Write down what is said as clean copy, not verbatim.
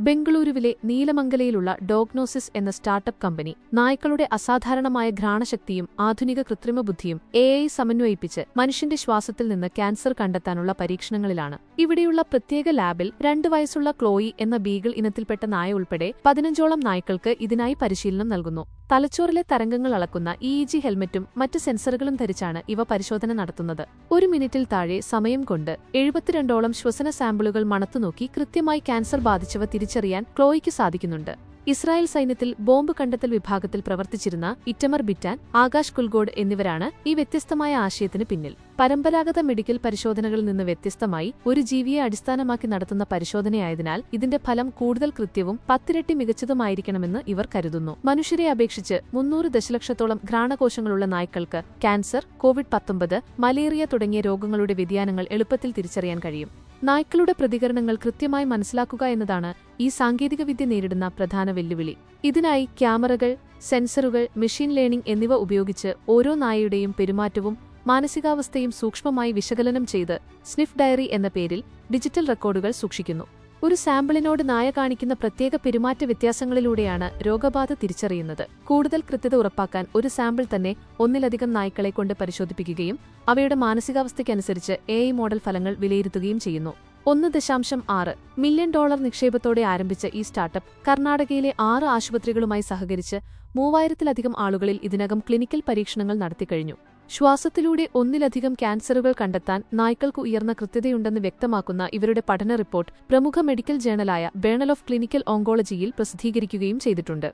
ബംഗളൂരുവിലെ നീലമംഗലയിലുള്ള ഡോഗ്നോസിസ് എന്ന startup company നായ്ക്കളുടെ അസാധാരണമായ ഘ്രാണശക്തിയും ആധുനിക കൃത്രിമബുദ്ധിയും AI സമന്വയിപ്പിച്ച് മനുഷ്യന്റെ ശ്വാസത്തിൽ നിന്ന് ക്യാൻസർ കണ്ടെത്താനുള്ള പരീക്ഷണങ്ങളിലാണ്. ഇവിടെയുള്ള പ്രത്യേക ലാബിൽ 2 വയസ്സുള്ള ക്ലോയി എന്ന ബീഗിൾ ഇനത്തിൽപ്പെട്ട നായ ഉൾപ്പെടെ 15ഓളം നായ്ക്കൾക്ക് ഇതിനായി പരിശീലനം നൽകുന്നു. തലച്ചോറിലെ തരംഗങ്ങൾ അളക്കുന്ന EEG ഹെൽമറ്റും മറ്റ് സെൻസറുകളും ധരിച്ചാണ് ഇവ പരിശോധന നടത്തുന്നത്. 1 മിനിറ്റിൽ താഴെ സമയം കൊണ്ട് 72ഓളം ശ്വസന സാമ്പിളുകൾ മണത്തുനോക്കി കൃത്യമായി ക്യാൻസർ ബാധിച്ചവ തിരിച്ചറിയാൻ ക്ലോയിക്ക് സാധിക്കുന്നുണ്ട്. ഇസ്രായേൽ സൈന്യത്തിൽ ബോംബ് കണ്ടെത്തൽ വിഭാഗത്തിൽ പ്രവർത്തിച്ചിരുന്ന ഇറ്റമർ ബിറ്റാൻ, ആകാശ് കുൽഗോഡ് എന്നിവരാണ് ഈ വ്യത്യസ്തമായ ആശയത്തിന് പിന്നിൽ. പരമ്പരാഗത മെഡിക്കൽ പരിശോധനകളിൽ നിന്ന് വ്യത്യസ്തമായി ഒരു ജീവിയെ അടിസ്ഥാനമാക്കി നടത്തുന്ന പരിശോധനയായതിനാൽ ഇതിന്റെ ഫലം കൂടുതൽ കൃത്യവും 10 ഇരട്ടി മികച്ചതുമായിരിക്കണമെന്ന് ഇവർ കരുതുന്നു. മനുഷ്യരെ അപേക്ഷിച്ച് 300 ദശലക്ഷത്തോളം ഘ്രാണകോശങ്ങളുള്ള നായ്ക്കൾക്ക് ക്യാൻസർ, COVID-19, മലേറിയ തുടങ്ങിയ രോഗങ്ങളുടെ വ്യതിയാനങ്ങൾ എളുപ്പത്തിൽ തിരിച്ചറിയാൻ കഴിയും. നായ്ക്കളുടെ പ്രതികരണങ്ങൾ കൃത്യമായി മനസ്സിലാക്കുക എന്നതാണ് ഈ സാങ്കേതികവിദ്യ നേരിടുന്ന പ്രധാന വെല്ലുവിളി. ഇതിനായി ക്യാമറകൾ, സെൻസറുകൾ, മെഷീൻ ലേണിംഗ് എന്നിവ ഉപയോഗിച്ച് ഓരോ നായയുടെയും പെരുമാറ്റവും മാനസികാവസ്ഥയും സൂക്ഷ്മമായി വിശകലനം ചെയ്ത് സ്നിഫ് ഡയറി എന്ന പേരിൽ ഡിജിറ്റൽ റെക്കോർഡുകൾ സൂക്ഷിക്കുന്നു. ഒരു സാമ്പിളിനോട് നായ കാണിക്കുന്ന പ്രത്യേക പെരുമാറ്റ വ്യത്യാസങ്ങളിലൂടെയാണ് രോഗബാധ തിരിച്ചറിയുന്നത്. കൂടുതൽ കൃത്യത ഉറപ്പാക്കാൻ ഒരു സാമ്പിൾ തന്നെ ഒന്നിലധികം നായ്ക്കളെ കൊണ്ട് പരിശോധിപ്പിക്കുകയും അവയുടെ മാനസികാവസ്ഥയ്ക്കനുസരിച്ച് AI മോഡൽ ഫലങ്ങൾ വിലയിരുത്തുകയും ചെയ്യുന്നു. $1.6 മില്യൺ നിക്ഷേപത്തോടെ ആരംഭിച്ച ഈ സ്റ്റാർട്ടപ്പ് കർണാടകയിലെ 6 ആശുപത്രികളുമായി സഹകരിച്ച് 3000-ലധികം ആളുകളിൽ ഇതിനകം ക്ലിനിക്കൽ പരീക്ഷണങ്ങൾ നടത്തിക്കഴിഞ്ഞു. ശ്വാസത്തിലൂടെ ഒന്നിലധികം ക്യാൻസറുകൾ കണ്ടെത്താൻ നായ്ക്കൾക്ക് ഉയർന്ന കൃത്യതയുണ്ടെന്ന് വ്യക്തമാക്കുന്ന ഇവരുടെ പഠന റിപ്പോർട്ട് പ്രമുഖ മെഡിക്കൽ ജേണലായ ജേണൽ ഓഫ് ക്ലിനിക്കൽ ഓങ്കോളജിയിൽ പ്രസിദ്ധീകരിക്കുകയും ചെയ്തിട്ടുണ്ട്.